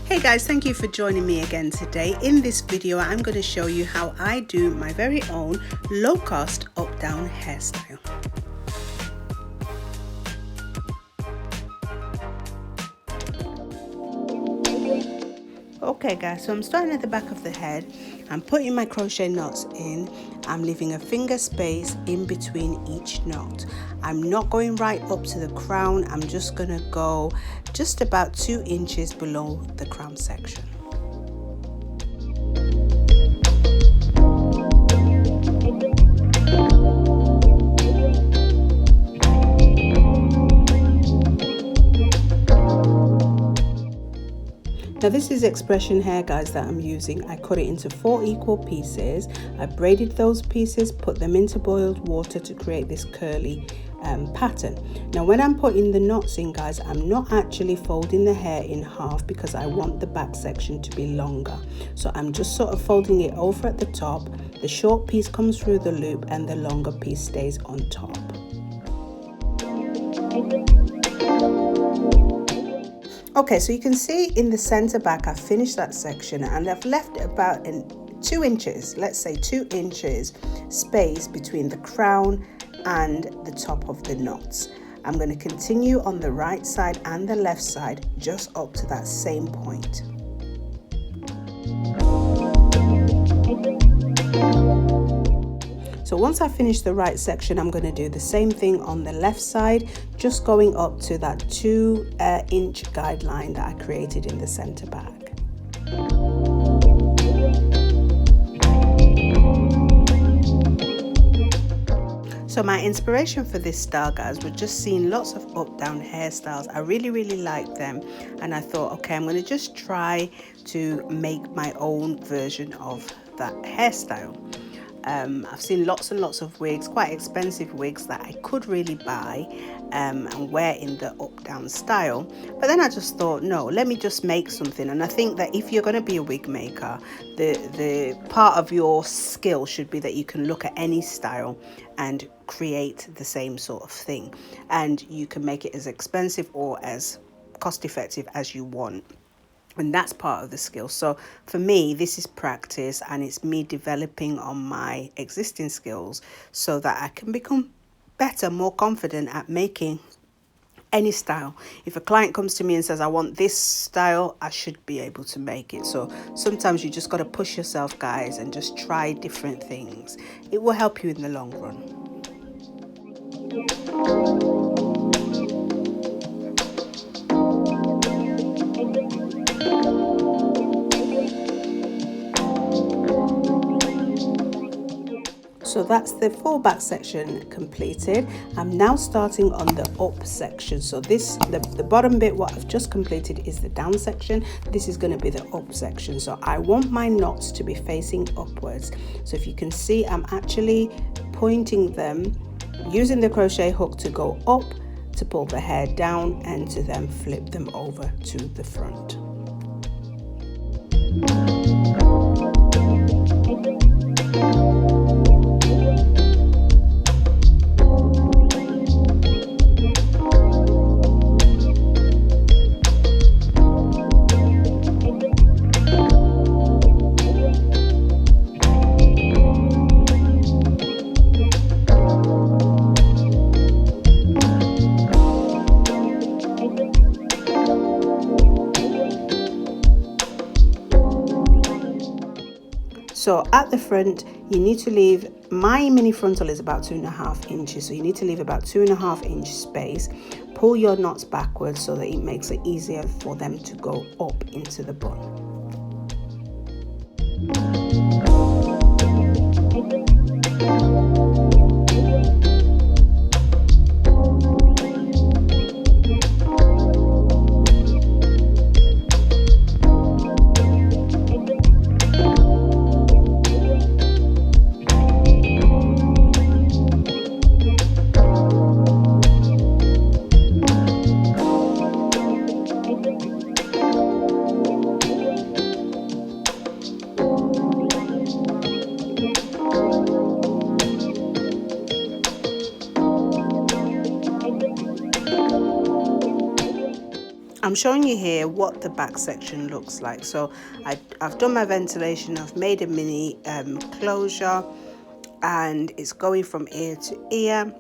Hey guys, thank you for joining me again today. In this video, I'm going to show you how I do my very own low-cost up-down hairstyle. Okay guys, so I'm starting at the back of the head. I'm putting my crochet knots in. I'm leaving a finger space in between each knot. I'm not going right up to the crown. I'm just going to go just about 2 inches below the crown section. Now this is expression hair guys that I'm using. I cut it into 4 equal pieces. I braided those pieces, put them into boiled water to create this curly pattern. Now when I'm putting the knots in guys, I'm not actually folding the hair in half because I want the back section to be longer. So I'm just sort of folding it over at the top. The short piece comes through the loop and the longer piece stays on top. Okay, so you can see in the center back, I've finished that section and I've left about 2 inches, let's say 2 inches space between the crown and the top of the knots. I'm going to continue on the right side and the left side just up to that same point. So once I finish the right section, I'm going to do the same thing on the left side, just going up to that 2 inch guideline that I created in the center back. So my inspiration for this style guys was just seeing lots of up down hairstyles. I really liked them and I thought, okay, I'm going to just try to make my own version of that hairstyle. I've seen lots and lots of wigs, quite expensive wigs that I could really buy and wear in the up-down style. But then I just thought, no, let me just make something. And I think that if you're going to be a wig maker, the part of your skill should be that you can look at any style and create the same sort of thing. And you can make it as expensive or as cost-effective as you want. And that's part of the skill. So for me, this is practice and it's me developing on my existing skills so that I can become better, more confident at making any style. If a client comes to me and says, I want this style, I should be able to make it. So sometimes you just got to push yourself, guys, and just try different things. It will help you in the long run. So that's the full back section completed. I'm now starting on the up section. So the bottom bit, what I've just completed is the down section. This is going to be the up section. So I want my knots to be facing upwards. So if you can see, I'm actually pointing them using the crochet hook to go up to pull the hair down and to then flip them over to the front. So at the front, you need to leave, my mini frontal is about 2.5 inches. So you need to leave about 2.5 inch space. Pull your knots backwards so that it makes it easier for them to go up into the bun. showing you here what the back section looks like. So I've done my ventilation, I've made a mini closure, and it's going from ear to ear.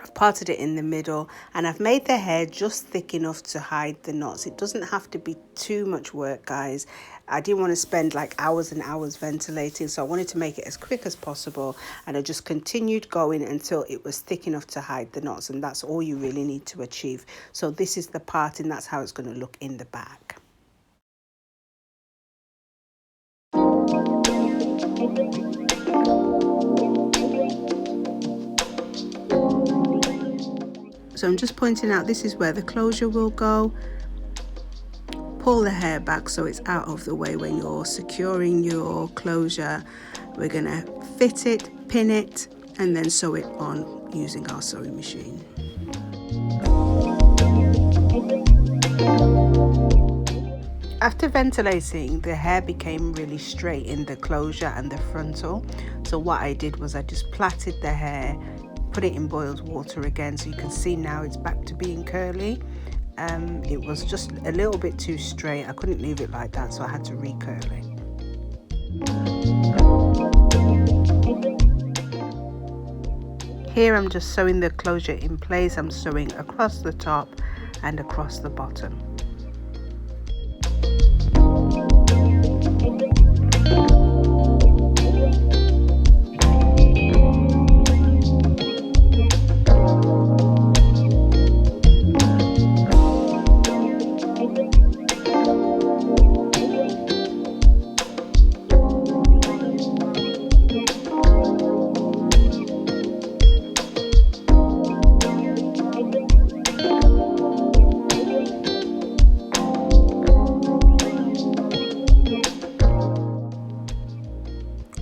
I've parted it in the middle, and I've made the hair just thick enough to hide the knots. It doesn't have to be too much work, guys. I didn't want to spend like hours and hours ventilating, so I wanted to make it as quick as possible, and I just continued going until it was thick enough to hide the knots, and that's all you really need to achieve. So this is the part, and that's how it's going to look in the back. So I'm just pointing out, this is where the closure will go. Pull the hair back so it's out of the way when you're securing your closure. We're gonna fit it, pin it, and then sew it on using our sewing machine. After ventilating, the hair became really straight in the closure and the frontal. So what I did was I just plaited the hair, put it in boiled water again, so you can see now it's back to being curly. It was just a little bit too straight. I couldn't leave it like that, so I had to recurl it. Here I'm just sewing the closure in place. I'm sewing across the top and across the bottom.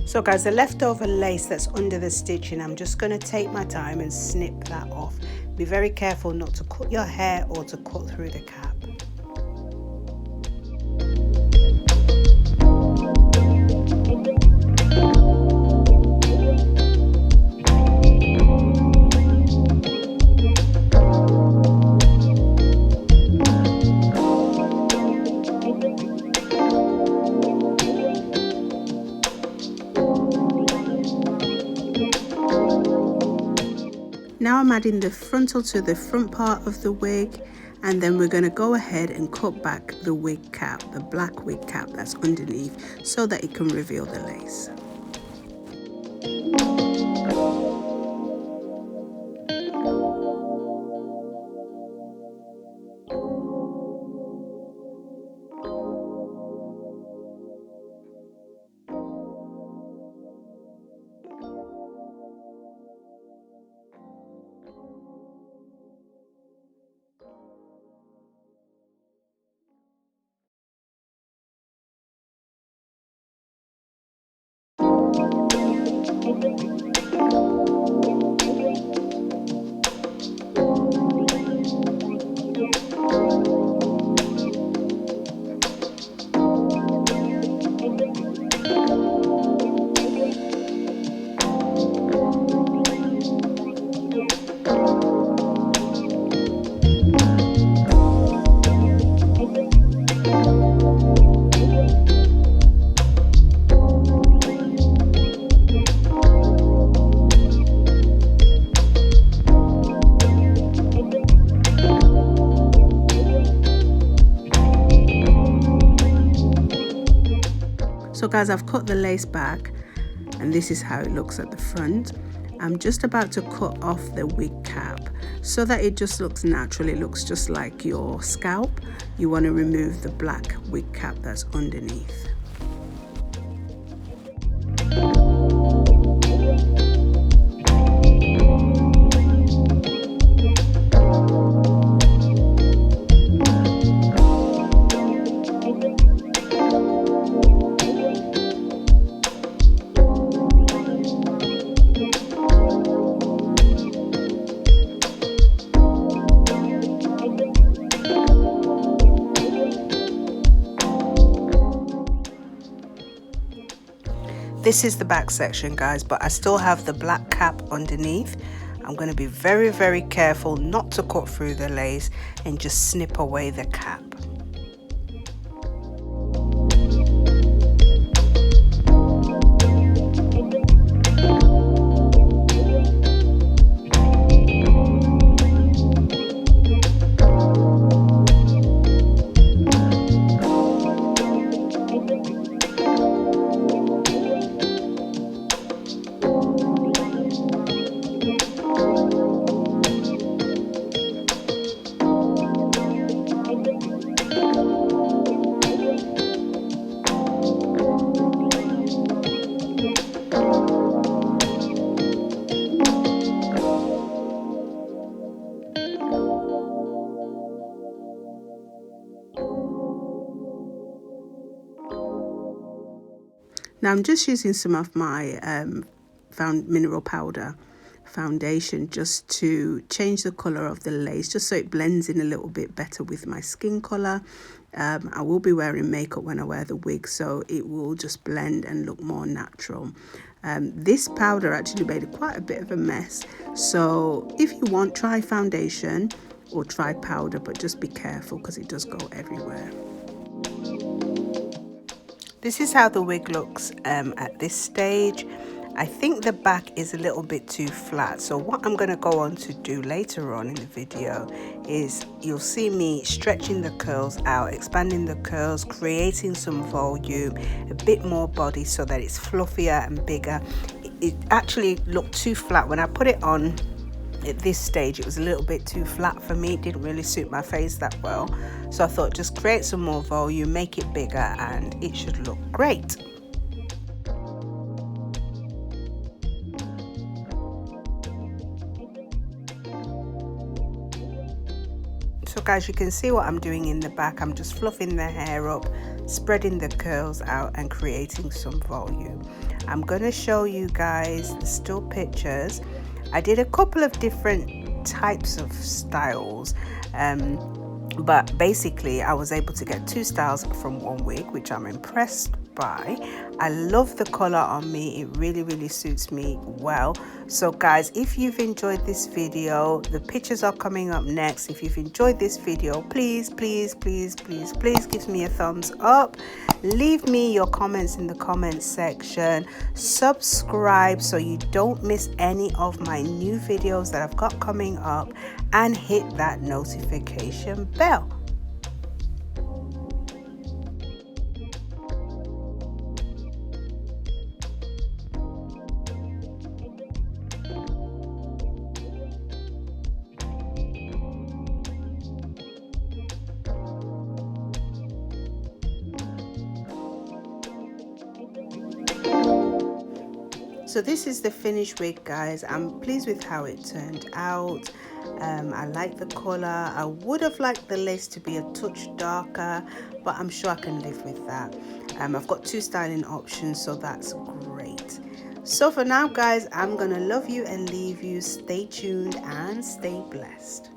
So guys, the leftover lace that's under the stitching, I'm just going to take my time and snip that off. Be very careful not to cut your hair or to cut through the cap. Now I'm adding the frontal to the front part of the wig, and then we're going to go ahead and cut back the wig cap, the black wig cap that's underneath, so that it can reveal the lace. So guys, I've cut the lace back, and this is how it looks at the front. I'm just about to cut off the wig cap so that it just looks natural. It looks just like your scalp. You want to remove the black wig cap that's underneath. This is the back section, guys, but I still have the black cap underneath. I'm going to be very, very careful not to cut through the lace and just snip away the cap. Now I'm just using some of my mineral powder foundation just to change the color of the lace, just so it blends in a little bit better with my skin color. I will be wearing makeup when I wear the wig, so it will just blend and look more natural. This powder actually made quite a bit of a mess, so if you want, try foundation or try powder, but just be careful because it does go everywhere. This is how the wig looks at this stage. I think the back is a little bit too flat, so what I'm going to go on to do later on in the video is you'll see me stretching the curls out, expanding the curls, creating some volume, a bit more body so that it's fluffier and bigger. It actually looked too flat when I put it on. At this stage it was a little bit too flat for me. It didn't really suit my face that well, so I thought just create some more volume, make it bigger, and it should look great. So guys, you can see what I'm doing in the back. I'm just fluffing the hair up, spreading the curls out and creating some volume. I'm going to show you guys the still pictures. I did a couple of different types of styles, but basically I was able to get 2 styles from one wig, which I'm impressed by. I love the color on me. It really suits me well. So guys, if you've enjoyed this video, the pictures are coming up next. If you've enjoyed this video, please give me a thumbs up. Leave me your comments in the comments section. Subscribe so you don't miss any of my new videos that I've got coming up, and hit that notification bell. So this is the finished wig, guys. I'm pleased with how it turned out. I like the color. I would have liked the lace to be a touch darker, but I'm sure I can live with that. I've got 2 styling options, so that's great. So for now, guys, I'm gonna love you and leave you. Stay tuned and stay blessed.